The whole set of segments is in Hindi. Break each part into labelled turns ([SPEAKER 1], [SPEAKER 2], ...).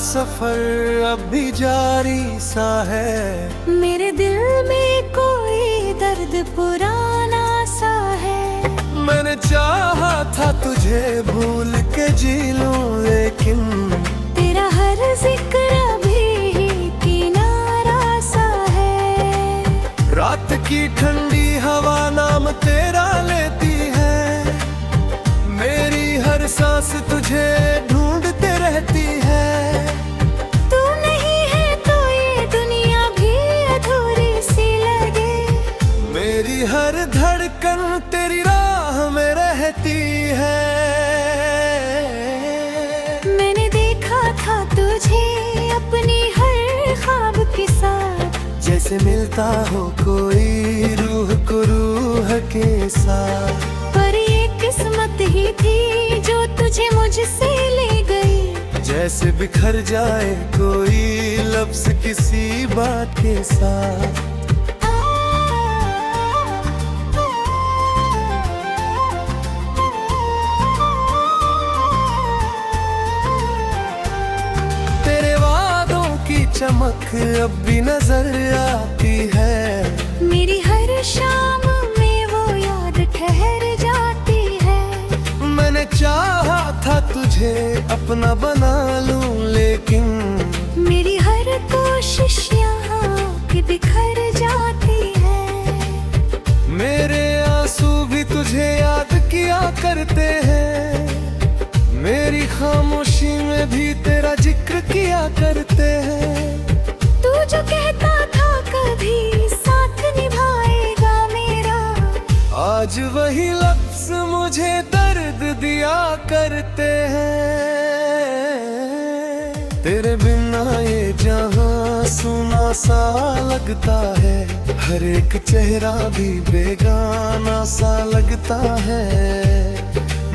[SPEAKER 1] सफर अब भी जारी सा है।
[SPEAKER 2] मेरे दिल में कोई दर्द पुराना सा है।
[SPEAKER 1] मैंने चाहा था तुझे भूल के जी लूं, लेकिन
[SPEAKER 2] तेरा हर जिक्र अभी किनारा सा है।
[SPEAKER 1] रात की ठंडी हवा नाम तेरा लेती है। मेरी हर सांस तुझे ढूंढते रहती है।
[SPEAKER 2] तू नहीं है तो ये दुनिया भी अधूरी सी लगे।
[SPEAKER 1] मेरी हर धड़कन तेरी राह में रहती है।
[SPEAKER 2] मैंने देखा था तुझे अपनी हर ख्वाब के साथ,
[SPEAKER 1] जैसे मिलता हो कोई रूह को रूह के साथ।
[SPEAKER 2] पर ये किस्मत ही थी जो तुझे मुझसे ले गई।
[SPEAKER 1] जैसे बिखर जाए कोई लफ्ज किसी बात के साथ। तेरे वादों की चमक अब भी नजर आती है।
[SPEAKER 2] मेरी हर शाम में वो याद ठहर जाती है।
[SPEAKER 1] मैंने चाहा था तुझे अपना बना लूं, लेकिन
[SPEAKER 2] मेरी हर कोशिश यहाँ की बिखर जाती है।
[SPEAKER 1] मेरे आंसू भी तुझे याद किया करते हैं। मेरी खामोशी में भी तेरा जिक्र किया करते हैं।
[SPEAKER 2] तू जो कहता था कभी साथ निभाएगा मेरा,
[SPEAKER 1] आज वही लफ्ज मुझे दर्द दिया करते हैं। तेरे बिना ये जहां सुना सा लगता है। हर एक चेहरा भी बेगाना सा लगता है।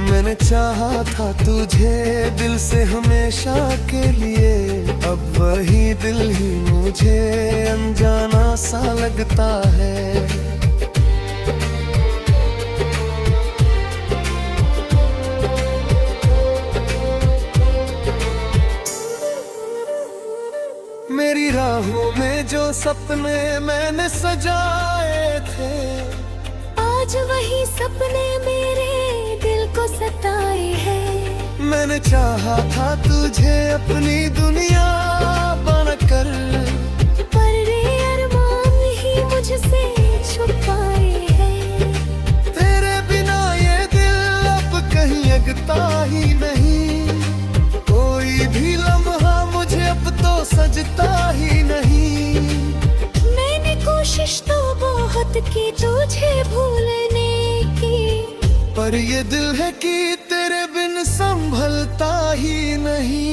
[SPEAKER 1] मैंने चाहा था तुझे दिल से हमेशा के लिए। अब वही दिल ही मुझे अनजाना सा लगता है। मेरी राहों में जो सपने मैंने सजाए थे,
[SPEAKER 2] आज वही सपने मेरे दिल को सताए हैं।
[SPEAKER 1] मैंने चाहा था तुझे अपनी दुनिया बनकर,
[SPEAKER 2] पर रे अरमान ही मुझसे छुपाए हैं।
[SPEAKER 1] तेरे बिना ये दिल अब कहीं अगता ही नहीं। कोई भी लम्हा मुझे अब तो सजता ही नहीं।
[SPEAKER 2] मैंने कोशिश तो बहुत की तुझे भूलने की,
[SPEAKER 1] पर ये दिल है कि तेरे बिन संभलता ही नहीं।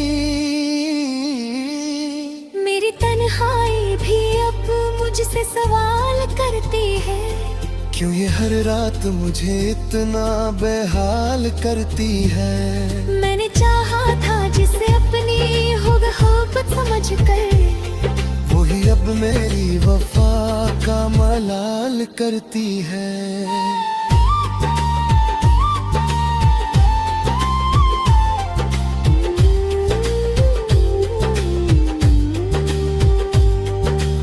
[SPEAKER 2] मेरी तन्हाई भी अब मुझसे सवाल करती है।
[SPEAKER 1] क्यों ये हर रात मुझे इतना बेहाल करती है।
[SPEAKER 2] मैंने चाहा था जिसे अपनी मोहब्बत समझ कर,
[SPEAKER 1] वही अब मेरी वफा का मलाल करती है।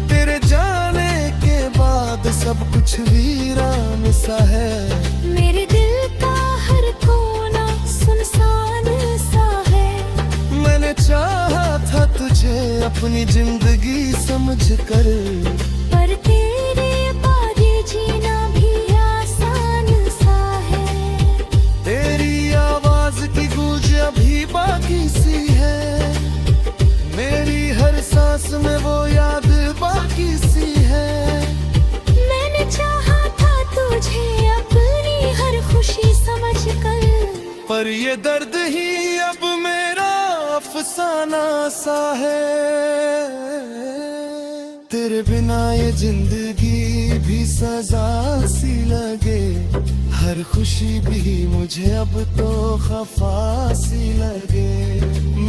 [SPEAKER 1] तेरे जाने के बाद सब कुछ वीरान सा है।
[SPEAKER 2] मेरे दिल का हर कोना सुनसान सा है।
[SPEAKER 1] मैंने चाहा था तुझे अपनी जिंदगी समझकर,
[SPEAKER 2] पर तेरे बाद ये जीना भी आसान सा है।
[SPEAKER 1] तेरी आवाज की गूंज अभी बाकी सी है। मेरी हर सांस में वो याद बाकी सी है।
[SPEAKER 2] मैंने चाहा था तुझे अपनी हर खुशी समझकर,
[SPEAKER 1] पर ये दर्द ही अब मेरा अफसाना सा है। तेरे बिना ये जिंदगी भी सजा सी लगे। हर खुशी भी मुझे अब तो खफा सी लगे।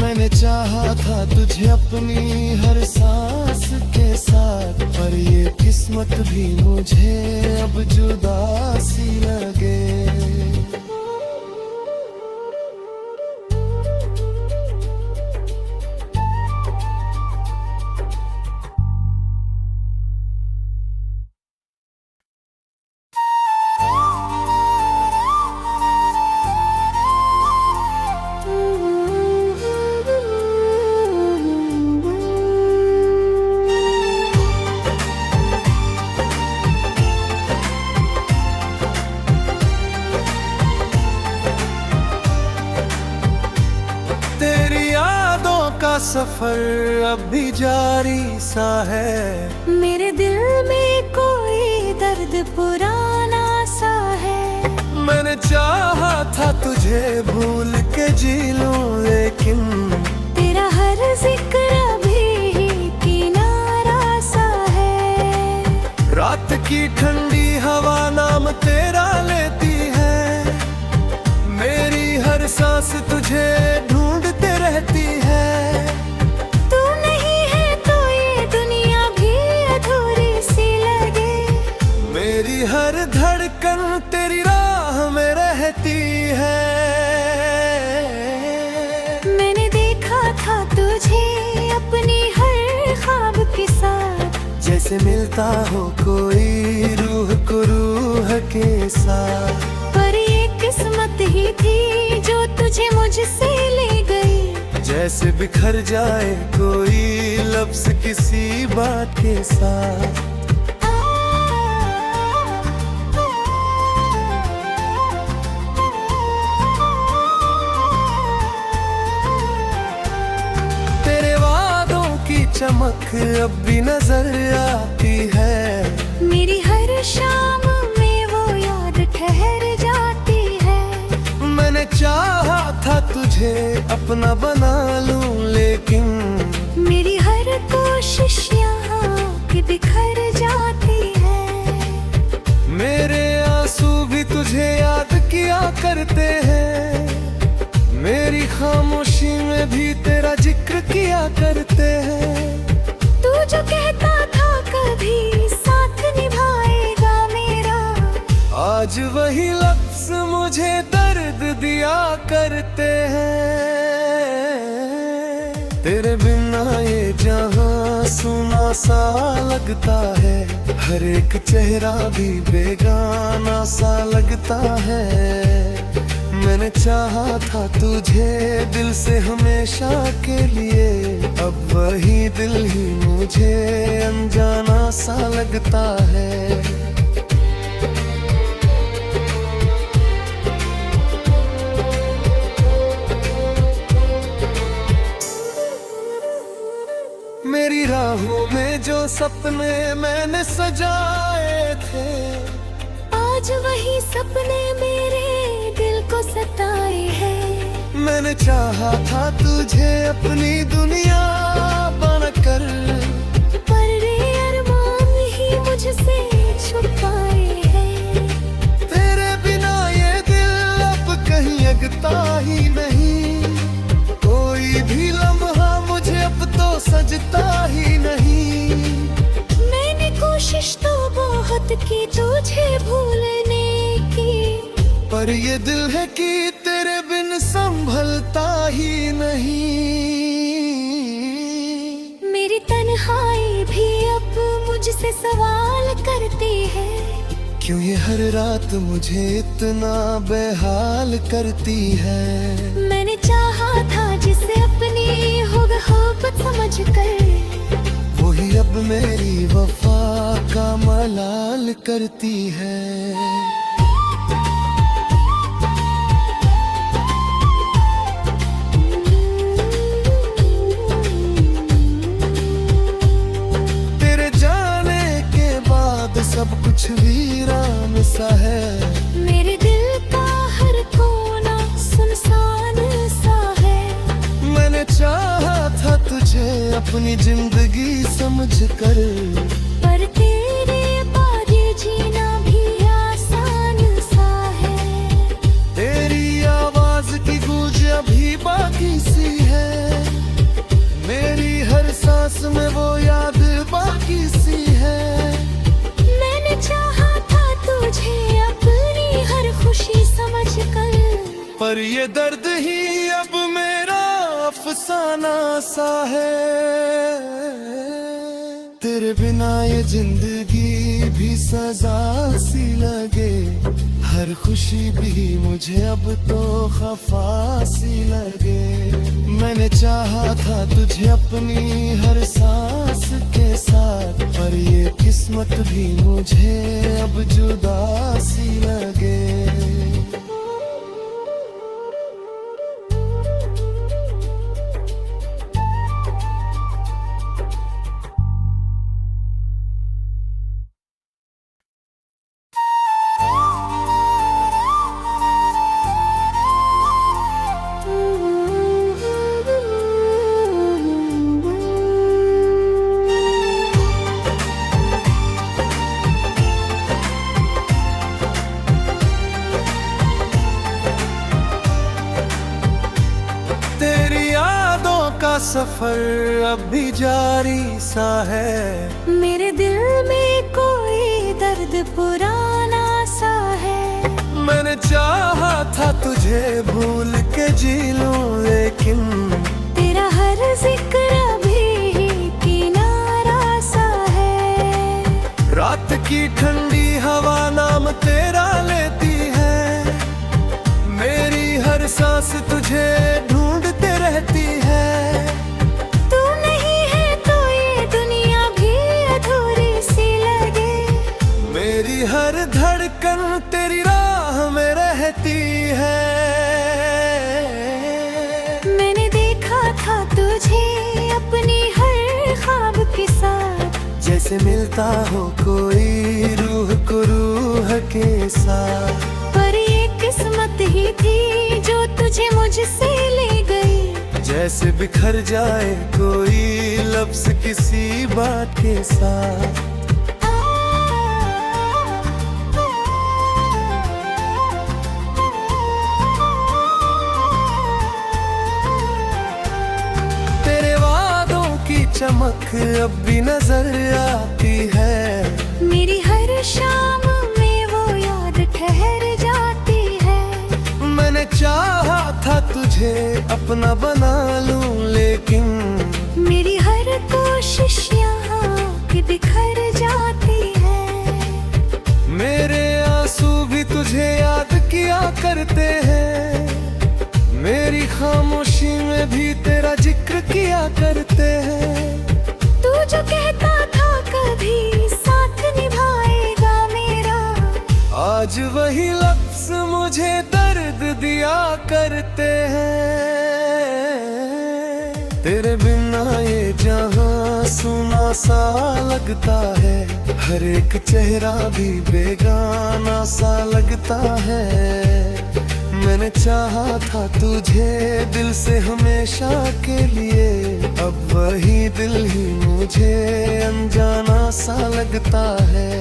[SPEAKER 1] मैंने चाहा था तुझे अपनी हर सांस के साथ, पर ये किस्मत भी मुझे अब जुदा सी लगे। सफर अब भी जारी सा है।
[SPEAKER 2] मेरे दिल में कोई दर्द पुराना सा है।
[SPEAKER 1] मैंने चाहा था तुझे भूल के जी लूं, लेकिन
[SPEAKER 2] तेरा हर जिक्र अभी किनारा सा है।
[SPEAKER 1] रात की ठंडी हवा नाम तेरा लेती है। मेरी हर सांस तुझे ढूंढते रहती है।
[SPEAKER 2] तू नहीं है तो ये दुनिया भी अधूरी सी लगे।
[SPEAKER 1] मेरी हर धड़कन तेरी राह में रहती है।
[SPEAKER 2] मैंने देखा था तुझे अपनी हर ख्वाब के साथ,
[SPEAKER 1] जैसे मिलता हो कोई रूह को रूह के साथ।
[SPEAKER 2] पर ये किस्मत ही थी जो तुझे मुझसे ले गई।
[SPEAKER 1] जैसे बिखर जाए कोई लफ्ज किसी बात के साथ। तेरे वादों की चमक अब भी नजर आती है।
[SPEAKER 2] मेरी हर शाम में वो याद ठहर जाती है।
[SPEAKER 1] मैंने चाहा था तुझे अपना बना लूं, लेकिन
[SPEAKER 2] मेरी हर कोशिश यहाँ की बिखर जाती है।
[SPEAKER 1] मेरे आंसू भी तुझे याद किया करते हैं। मेरी खामोशी में भी तेरा जिक्र किया करते हैं।
[SPEAKER 2] तू जो कहता था कभी साथ निभाएगा मेरा,
[SPEAKER 1] आज वही लफ्ज मुझे दर्द दिया करते हैं। तेरे बिना ये जहां सुना सा लगता है। हर एक चेहरा भी बेगाना सा लगता है। मैंने चाहा था तुझे दिल से हमेशा के लिए। अब वही दिल ही मुझे अनजाना सा लगता है। मेरी राहों में जो सपने मैंने सजाए थे,
[SPEAKER 2] आज वही सपने मेरे दिल को सताए हैं।
[SPEAKER 1] मैंने चाहा था तुझे अपनी दुनिया बनकर,
[SPEAKER 2] पर रे अरमान ही मुझसे छुपाए हैं।
[SPEAKER 1] तेरे बिना ये दिल अब कहीं अगता ही नहीं। कोई भी लम्हा मुझे अब तो सजता ही नहीं।
[SPEAKER 2] मैंने कोशिश तो बहुत की तुझे भूलने की,
[SPEAKER 1] पर ये दिल है कि तेरे बिन संभलता ही नहीं।
[SPEAKER 2] मेरी तन्हाई भी अब मुझसे सवाल करती है।
[SPEAKER 1] क्यों ये हर रात मुझे इतना बेहाल करती है।
[SPEAKER 2] मैंने चाहा था जिसे अपनी मोहब्बत समझकर,
[SPEAKER 1] वही अब मेरी वफा का मलाल करती है। तेरे जाने के बाद सब कुछ वीरान सा है।
[SPEAKER 2] मेरे दिल का हर कोना सुनसान सा है।
[SPEAKER 1] मैंने चाहा था तुझे अपनी जिंदगी समझकर,
[SPEAKER 2] पर तेरे बाद ये जीना भी आसान सा है।
[SPEAKER 1] तेरी आवाज की गूंज अभी बाकी सी है। मेरी हर सांस में वो याद बाकी सी है।
[SPEAKER 2] मैंने चाहा था तुझे अपनी हर खुशी समझकर,
[SPEAKER 1] पर ये दर्द ही अब मेरा अफसाना सा है। तेरे बिना ये जिंदगी भी सजा सी लगे। हर खुशी भी मुझे अब तो खफा सी लगे। मैंने चाहा था तुझे अपनी हर सांस के साथ, पर ये किस्मत भी मुझे अब जुदा सी लगे। सफर अब भी जारी सा है।
[SPEAKER 2] मेरे दिल में कोई दर्द पुराना सा है।
[SPEAKER 1] मैंने चाहा था तुझे भूल के जी लूं, लेकिन
[SPEAKER 2] तेरा हर जिक्र अभी किनारा सा है।
[SPEAKER 1] रात की ठंडी हवा नाम तेरा लेती है। मेरी हर सांस तुझे ढूंढते रहती है।
[SPEAKER 2] तू नहीं है तो ये दुनिया भी अधूरी सी लगे।
[SPEAKER 1] मेरी हर धड़कन तेरी राह में रहती है।
[SPEAKER 2] मैंने देखा था तुझे अपनी हर ख्वाब के साथ,
[SPEAKER 1] जैसे मिलता हो कोई रूह को रूह के साथ।
[SPEAKER 2] पर ये किस्मत ही थी जो तुझे मुझसे ले गई।
[SPEAKER 1] जैसे बिखर जाए कोई लफ्ज किसी बात के साथ। तेरे वादों की चमक अब भी नजर आती है।
[SPEAKER 2] मेरी हर शाम में वो याद ठहर जाती है।
[SPEAKER 1] मैंने चाहा था तुझे अपना बना लूं, लेकिन
[SPEAKER 2] मेरी हर कोशिश यहाँ की बिखर जाती है।
[SPEAKER 1] मेरे आंसू भी तुझे याद किया करते हैं। मेरी खामोशी में भी तेरा जिक्र किया करते हैं।
[SPEAKER 2] तू जो कहता था कभी साथ निभाएगा मेरा,
[SPEAKER 1] आज वही लफ्ज मुझे दर्द दिया करते हैं। तेरे बिना ये जहां सुना सा लगता है। हर एक चेहरा भी बेगाना सा लगता है। मैंने चाहा था तुझे दिल से हमेशा के लिए। अब वही दिल ही मुझे अनजाना सा लगता है।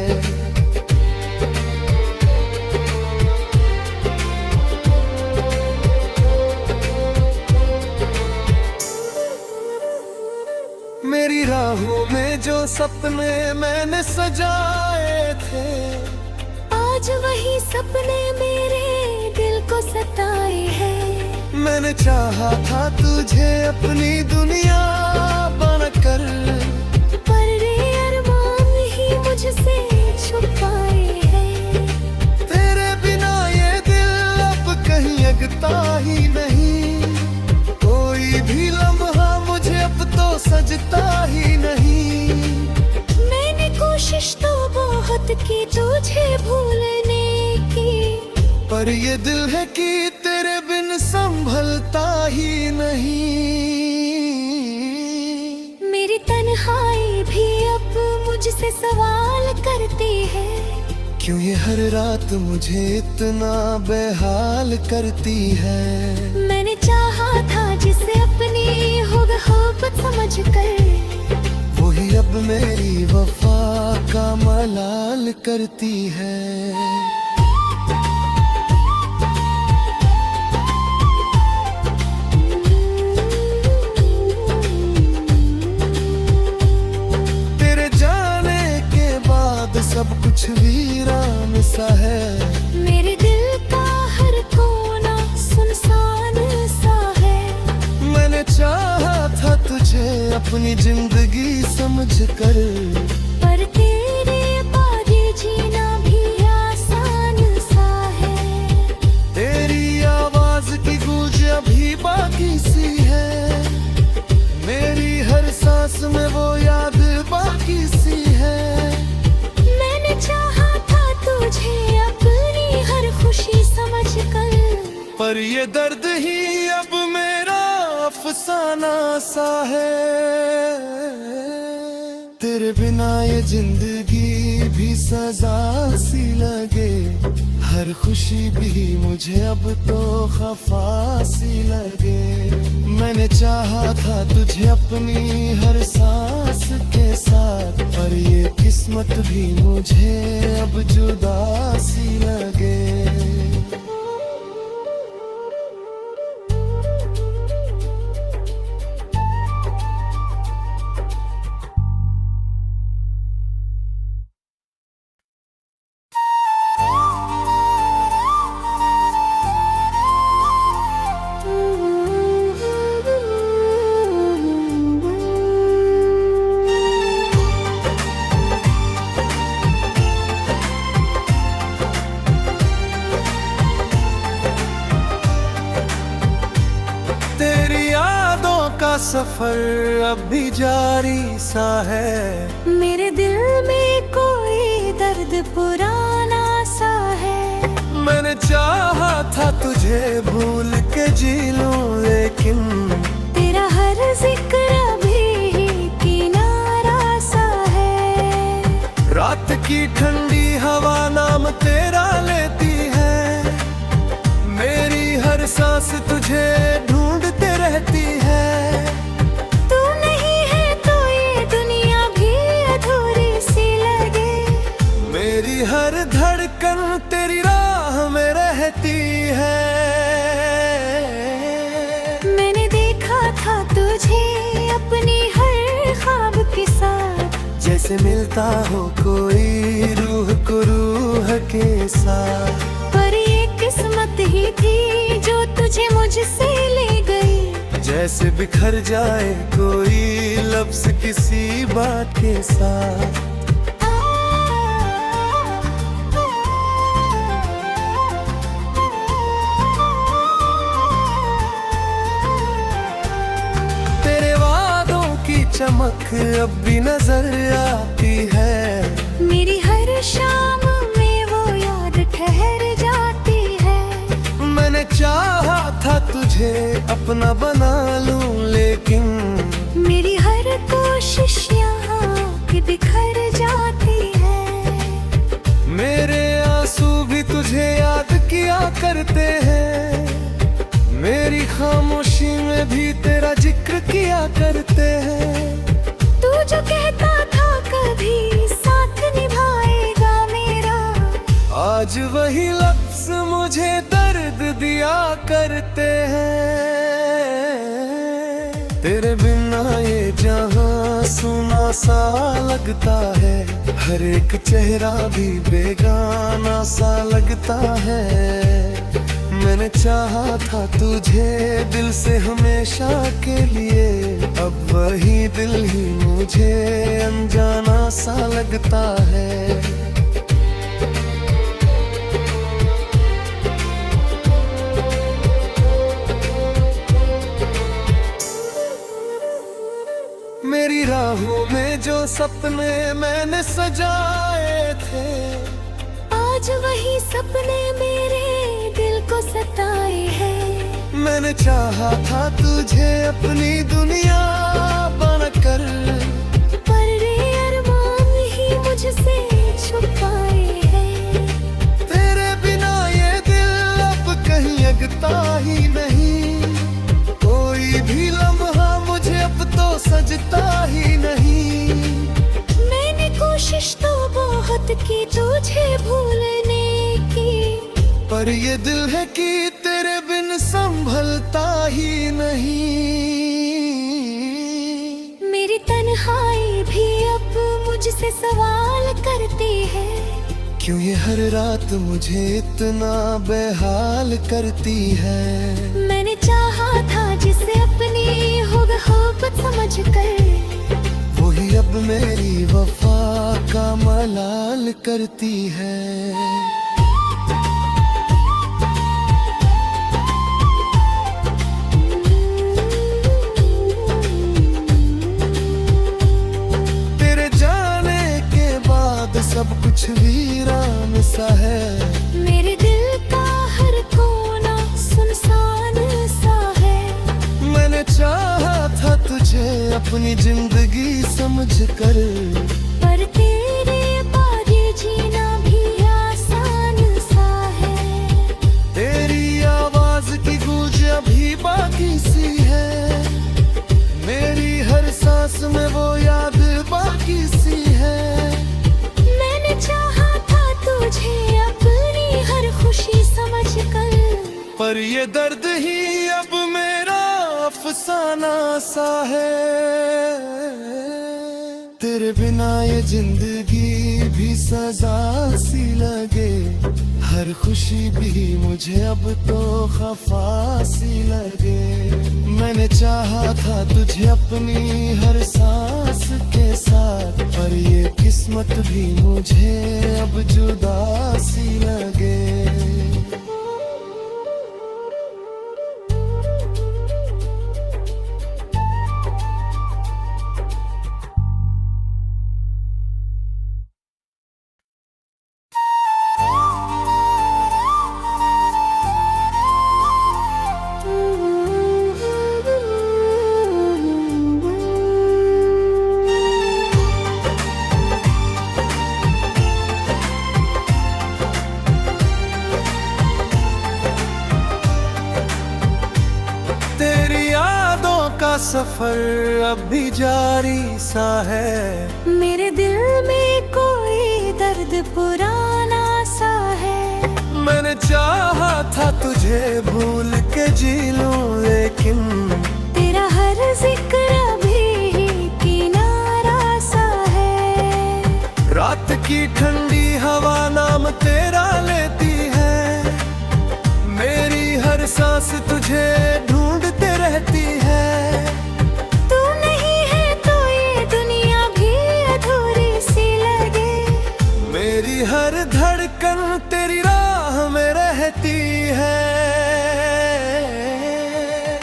[SPEAKER 1] मेरी राहों में जो सपने मैंने सजाए थे,
[SPEAKER 2] आज वही सपने मेरे दिल को सताए हैं।
[SPEAKER 1] मैंने चाहा था तुझे अपनी दुनिया बनकर,
[SPEAKER 2] पर रे अरमान ही मुझसे छुपाए हैं।
[SPEAKER 1] तेरे बिना ये दिल अब कहीं अगता ही नहीं। कोई भी लम्हा मुझे अब तो सजता ही नहीं।
[SPEAKER 2] मैंने कोशिश तो बहुत की तुझे भूलने की,
[SPEAKER 1] पर ये दिल है कि तेरे बिन संभलता ही नहीं।
[SPEAKER 2] मेरी तन्हाई भी अब मुझसे सवाल करती है।
[SPEAKER 1] क्यों ये हर रात मुझे इतना बेहाल करती है।
[SPEAKER 2] मैंने चाहा था जिसे अपनी मोहब्बत समझकर,
[SPEAKER 1] वही अब मेरी वफा का मलाल करती है। तेरे जाने के बाद सब कुछ वीरान सा है।
[SPEAKER 2] मेरे दिल का हर कोना सुनसान सा है।
[SPEAKER 1] मैंने चाहा था तुझे अपनी जिंदगी समझकर,
[SPEAKER 2] पर तेरे बाद ये जीना भी आसान सा है।
[SPEAKER 1] तेरी आवाज की गूंज अभी बाकी सी है। मेरी हर सांस में वो याद बाकी सी है।
[SPEAKER 2] मैंने चाहा था तुझे अपनी हर खुशी समझकर,
[SPEAKER 1] पर ये दर्द ही अब मेरा अफसाना सा है। तेरे बिना ये जिंदगी भी सजा सी लगे। हर खुशी भी मुझे अब तो खफा सी लगे। मैंने चाहा था तुझे अपनी हर सांस के साथ, पर ये किस्मत भी मुझे अब जुदा सी लगे। सफर अब भी जारी सा है।
[SPEAKER 2] मेरे दिल में कोई दर्द पुराना सा है।
[SPEAKER 1] मैंने चाहा था तुझे भूल के जी लूं, लेकिन
[SPEAKER 2] तेरा हर जिक्र अभी किनारा सा है।
[SPEAKER 1] रात की ठंडी हवा नाम तेरा लेती है। मेरी हर सांस तुझे ढूंढते रहती है।
[SPEAKER 2] तू नहीं है तो ये दुनिया भी अधूरी सी लगे।
[SPEAKER 1] मेरी हर धड़कन तेरी राह में रहती है।
[SPEAKER 2] मैंने देखा था तुझे अपनी हर ख्वाब के साथ,
[SPEAKER 1] जैसे मिलता हो कोई रूह को रूह के साथ।
[SPEAKER 2] पर ये किस्मत ही थी जो तुझे मुझसे ले गई।
[SPEAKER 1] जैसे बिखर जाए कोई लफ्ज किसी बात के साथ। तेरे वादों की चमक अब भी नजर आती है।
[SPEAKER 2] मेरी हर शाम में वो याद ठहर जाती है।
[SPEAKER 1] मैंने चाहा था तुझे अपना बना लूं, लेकिन
[SPEAKER 2] मेरी हर कोशिश यहाँ की बिखर जाती है।
[SPEAKER 1] मेरे आंसू भी तुझे याद किया करते हैं। मेरी खामोशी में भी तेरा जिक्र किया करते हैं।
[SPEAKER 2] तू जो कहता था कभी साथ निभाएगा मेरा,
[SPEAKER 1] आज वही लफ्ज मुझे दर्द दिया करते हैं। तेरे बिना ये जहां सुना सा लगता है। हर एक चेहरा भी बेगाना सा लगता है। मैंने चाहा था तुझे दिल से हमेशा के लिए। अब वही दिल ही मुझे अनजाना सा लगता है। मेरी राहों में जो सपने मैंने सजाए थे,
[SPEAKER 2] आज वही सपने मेरे दिल को सताए हैं।
[SPEAKER 1] मैंने चाहा था तुझे अपनी दुनिया बनकर,
[SPEAKER 2] पर रे अरमान ही मुझसे छुपाए हैं।
[SPEAKER 1] तेरे बिना ये दिल अब कहीं अगता ही नहीं। कोई भी लम्हा मुझे अब तो सजता ही नहीं।
[SPEAKER 2] मैंने कोशिश तो बहुत की तुझे भूलने की,
[SPEAKER 1] पर ये दिल है कि तेरे बिन संभलता ही नहीं।
[SPEAKER 2] मेरी तन्हाई भी अब मुझसे सवाल करती है।
[SPEAKER 1] क्यों ये हर रात मुझे इतना बेहाल करती है।
[SPEAKER 2] मैंने चाहा था जिसे अपनी मोहब्बत समझकर,
[SPEAKER 1] वही अब मेरी वफा का मलाल करती है। तेरे जाने के बाद सब कुछ वीरान सा है।
[SPEAKER 2] मेरे दिल का हर कोना सुनसान सा है।
[SPEAKER 1] मैंने चाहा था तुझे अपनी जिंदगी समझकर,
[SPEAKER 2] पर तेरे बाद ये जीना भी आसान सा है।
[SPEAKER 1] तेरी आवाज की गूंज अभी बाकी सी है। मेरी हर सांस में वो याद बाकी सी है।
[SPEAKER 2] मैंने चाहा था तुझे अपनी हर खुशी समझकर,
[SPEAKER 1] पर ये दर्द ही अब मेरा अफसाना सा है। तेरे बिना ये जिंदगी भी सजा सी लगे। हर खुशी भी मुझे अब तो खफा सी लगे। मैंने चाहा था तुझे अपनी हर सांस के साथ, पर ये किस्मत भी मुझे अब जुदा सी लगे। सफर अब भी जारी सा है।
[SPEAKER 2] मेरे दिल में कोई दर्द पुराना सा है।
[SPEAKER 1] मैंने चाहा था तुझे भूल के जी लूं, लेकिन
[SPEAKER 2] तेरा हर जिक्र अभी किनारा सा है।
[SPEAKER 1] रात की ठंडी हवा नाम तेरा लेती है। मेरी हर सांस तुझे ढूंढते रहती है।
[SPEAKER 2] तू नहीं है तो ये दुनिया भी अधूरी सी लगे।
[SPEAKER 1] मेरी हर धड़कन तेरी राह में रहती है।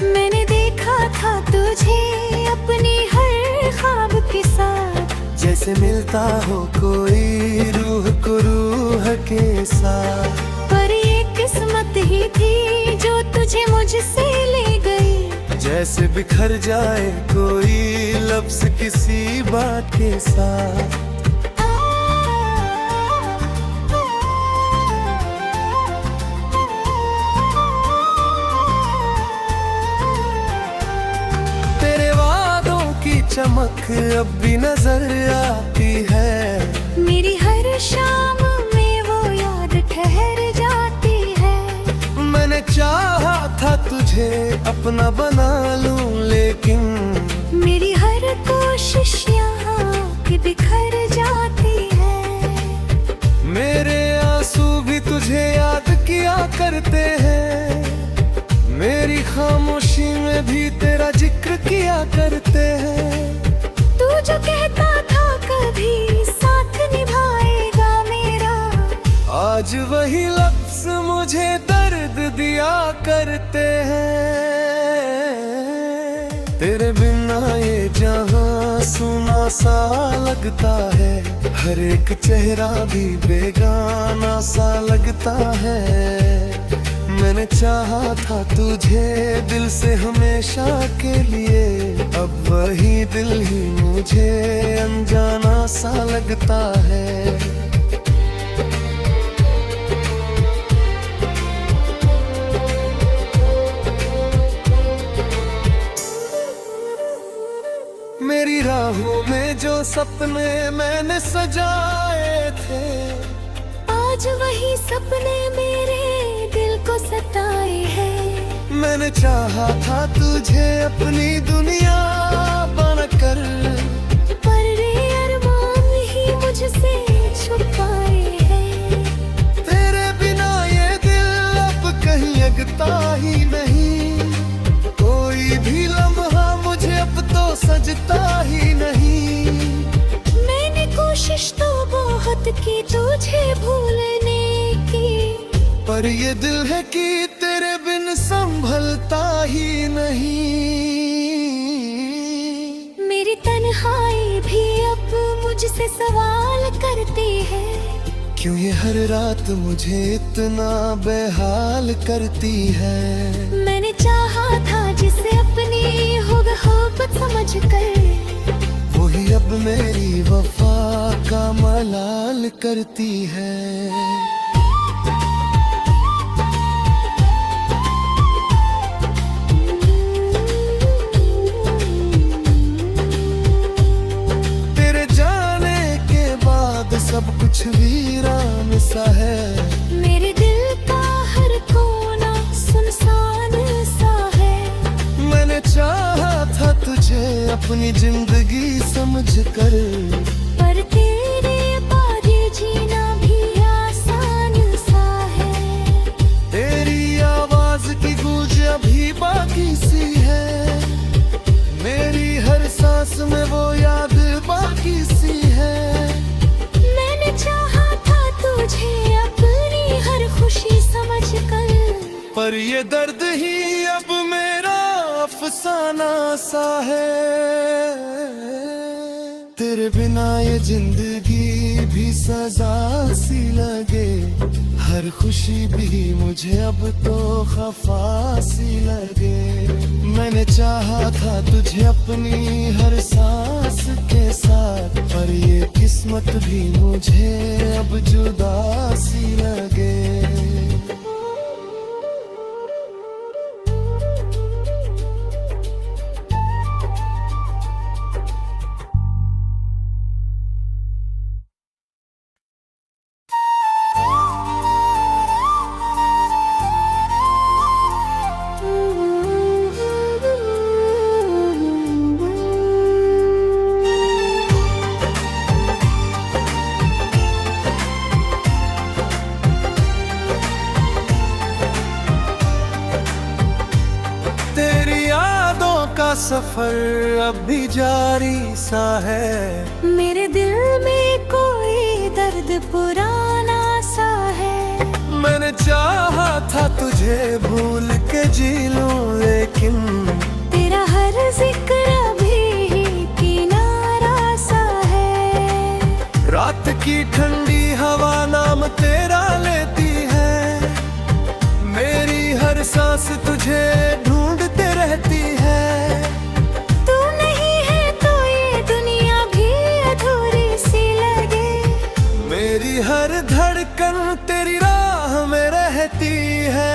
[SPEAKER 2] मैंने देखा था तुझे अपनी हर ख्वाब के साथ,
[SPEAKER 1] जैसे मिलता हो कोई रूह को रूह के साथ।
[SPEAKER 2] पर ये किस्मत ही थी जो तुझे मुझसे ले गई।
[SPEAKER 1] जैसे बिखर जाए कोई लफ्ज किसी बात के साथ। तेरे वादों की चमक अब भी नजर आती है।
[SPEAKER 2] मेरी हर शाम में वो याद ठहर जाती है।
[SPEAKER 1] मैंने चाहा था तुझे अपना बना लूं, लेकिन
[SPEAKER 2] मेरी हर कोशिश यहाँ की बिखर जाती है।
[SPEAKER 1] मेरे आंसू भी तुझे याद किया करते हैं। मेरी खामोशी में भी तेरा जिक्र किया करते हैं।
[SPEAKER 2] तू जो कहता था कभी साथ निभाएगा मेरा,
[SPEAKER 1] आज वही लफ्ज मुझे दर्द दिया करते हैं। तेरे बिना ये जहां सुना सा लगता है। हर एक चेहरा भी बेगाना सा लगता है। मैंने चाहा था तुझे दिल से हमेशा के लिए। अब वही दिल ही मुझे अनजाना सा लगता है। मेरी राहों में जो सपने मैंने सजाए थे,
[SPEAKER 2] आज वही सपने मेरे दिल को सताए हैं।
[SPEAKER 1] मैंने चाहा था तुझे अपनी दुनिया बनकर,
[SPEAKER 2] पर रे अरमान ही मुझसे छुपाए हैं।
[SPEAKER 1] तेरे बिना ये दिल अब कहीं अगता ही नहीं। कोई भी लम्हा मुझे अब तो सजता ही नहीं।
[SPEAKER 2] मैंने कोशिश तो बहुत की तुझे भूलने की,
[SPEAKER 1] पर ये दिल है कि तेरे बिन संभलता ही नहीं।
[SPEAKER 2] मेरी तन्हाई भी अब मुझसे सवाल करती है।
[SPEAKER 1] क्यों ये हर रात मुझे इतना बेहाल करती है।
[SPEAKER 2] मैंने चाहा था जिसे अपनी मोहब्बत समझकर,
[SPEAKER 1] वही अब मेरी वफा का मलाल करती है। तेरे जाने के बाद सब कुछ वीरान सा है।
[SPEAKER 2] मेरे दिल का हर कोना सुनसान सा है।
[SPEAKER 1] मैंने चाहा था तुझे अपनी जिंदगी समझकर,
[SPEAKER 2] पर तेरे बाद ये जीना भी आसान सा है।
[SPEAKER 1] तेरी आवाज की गूंज अभी बाकी सी है। मेरी हर सांस में वो याद बाकी सी है।
[SPEAKER 2] मैंने चाहा था तुझे अपनी हर खुशी समझकर,
[SPEAKER 1] पर ये दर्द ही अब मेरा अफसाना सा है। तेरे बिना ये जिंदगी भी सजा सी लगे। हर खुशी भी मुझे अब तो खफा सी लगे। मैंने चाहा था तुझे अपनी हर सांस के साथ, पर ये किस्मत भी मुझे अब जुदा सी लगे। सफर अब भी जारी सा है।
[SPEAKER 2] मेरे दिल में कोई दर्द पुराना सा है।
[SPEAKER 1] मैंने चाहा था तुझे भूल के जी लूं, लेकिन
[SPEAKER 2] तेरा हर जिक्र अभी किनारा सा है।
[SPEAKER 1] रात की ठंडी हवा नाम तेरा लेती है। मेरी हर सांस तुझे ढूंढते रहती है।
[SPEAKER 2] तू नहीं है तो ये दुनिया भी अधूरी सी लगे।
[SPEAKER 1] मेरी हर धड़कन तेरी राह में रहती है।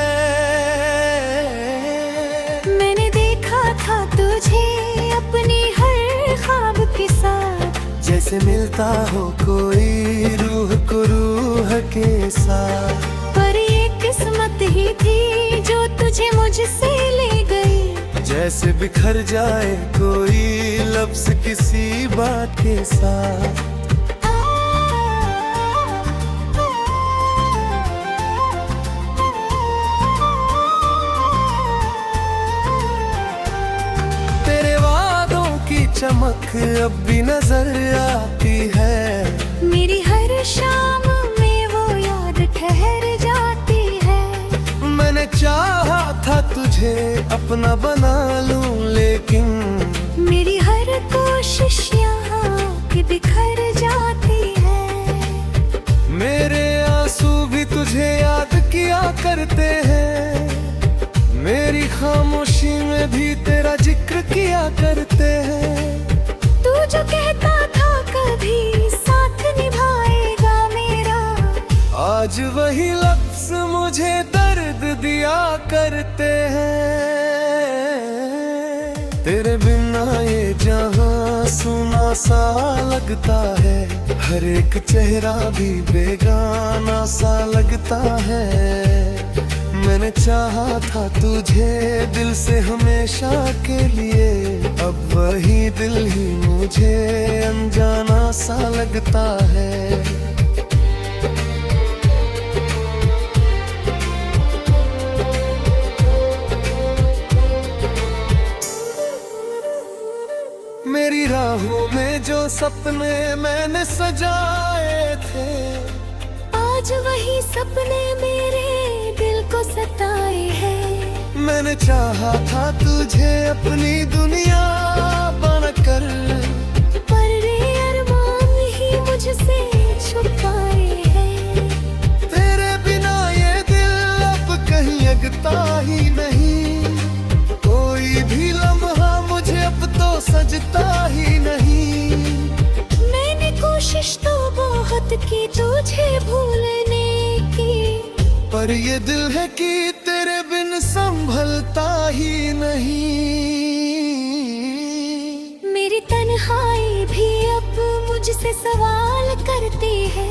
[SPEAKER 2] मैंने देखा था तुझे अपनी हर ख्वाब के साथ,
[SPEAKER 1] जैसे मिलता हो कोई रूह को रूह के साथ।
[SPEAKER 2] पर ये किस्मत ही थी जो तुझे मुझसे ले गई।
[SPEAKER 1] जैसे बिखर जाए कोई लफ्ज किसी बात के साथ। तेरे वादों की चमक अब भी नजर आती है।
[SPEAKER 2] मेरी हर शाम में वो याद ठहर जाती है।
[SPEAKER 1] मैंने चाहा था तुझे अपना बना लूं, लेकिन
[SPEAKER 2] मेरी हर कोशिश यहाँ की बिखर जाती है।
[SPEAKER 1] मेरे आंसू भी तुझे याद किया करते हैं। मेरी खामोशी में भी तेरा जिक्र किया करते हैं।
[SPEAKER 2] तू जो कहता था कभी साथ निभाएगा मेरा,
[SPEAKER 1] आज वही लफ्ज मुझे दर्द दिया करते हैं। तेरे बिना ये जहां सुना सा लगता है। हर एक चेहरा भी बेगाना सा लगता है। मैंने चाहा था तुझे दिल से हमेशा के लिए। अब वही दिल ही मुझे अनजाना सा लगता है। मेरी राहों में जो सपने मैंने सजाए थे,
[SPEAKER 2] आज वही सपने मेरे दिल को सताए हैं।
[SPEAKER 1] मैंने चाहा था तुझे अपनी दुनिया बनकर,
[SPEAKER 2] पर रे अरमान ही मुझसे छुपाए हैं।
[SPEAKER 1] तेरे बिना ये दिल अब कहीं अगता ही नहीं। कोई भी लम्हा मुझे अब तो सजता ही नहीं।
[SPEAKER 2] मैंने कोशिश तो बहुत की तुझे भूलने की,
[SPEAKER 1] पर ये दिल है कि तेरे बिन संभलता ही नहीं।
[SPEAKER 2] मेरी तन्हाई भी अब मुझसे सवाल करती है।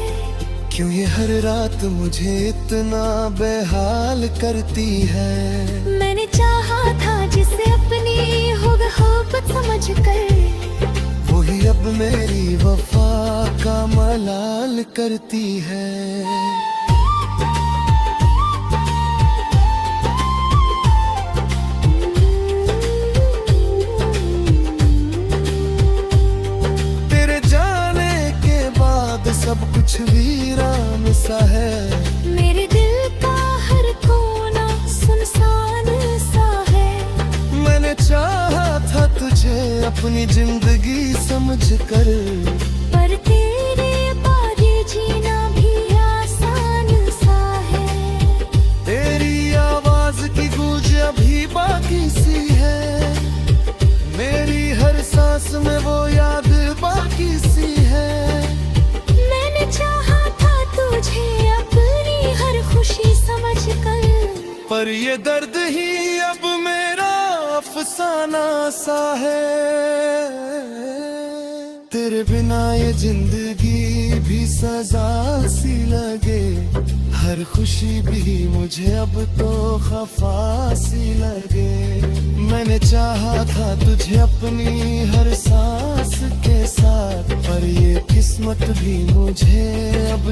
[SPEAKER 1] क्यों ये हर रात मुझे इतना बेहाल करती है।
[SPEAKER 2] मैंने चाहा था जिसे अपनी मोहब्बत समझकर,
[SPEAKER 1] वही अब मेरी वफा का मलाल करती है। तेरे जाने के बाद सब कुछ वीरान सा है।
[SPEAKER 2] मेरे दिल का हर कोना सुनसान सा है।
[SPEAKER 1] मैंने चाहा था तुझे अपनी जिंदगी समझकर,
[SPEAKER 2] पर तेरे बाद ये जीना भी आसान सा है।
[SPEAKER 1] तेरी आवाज की गूंज अभी बाकी सी है। मेरी हर सांस में वो याद बाकी सी है।
[SPEAKER 2] मैंने चाहा था तुझे अपनी हर खुशी समझकर,
[SPEAKER 1] पर ये दर्द ही अब मेरा अफसाना सा है। तेरे बिना ये जिंदगी भी सजा सी लगे। हर खुशी भी मुझे अब तो खफा सी लगे। मैंने चाहा था तुझे अपनी हर सांस के साथ, पर ये किस्मत भी मुझे अब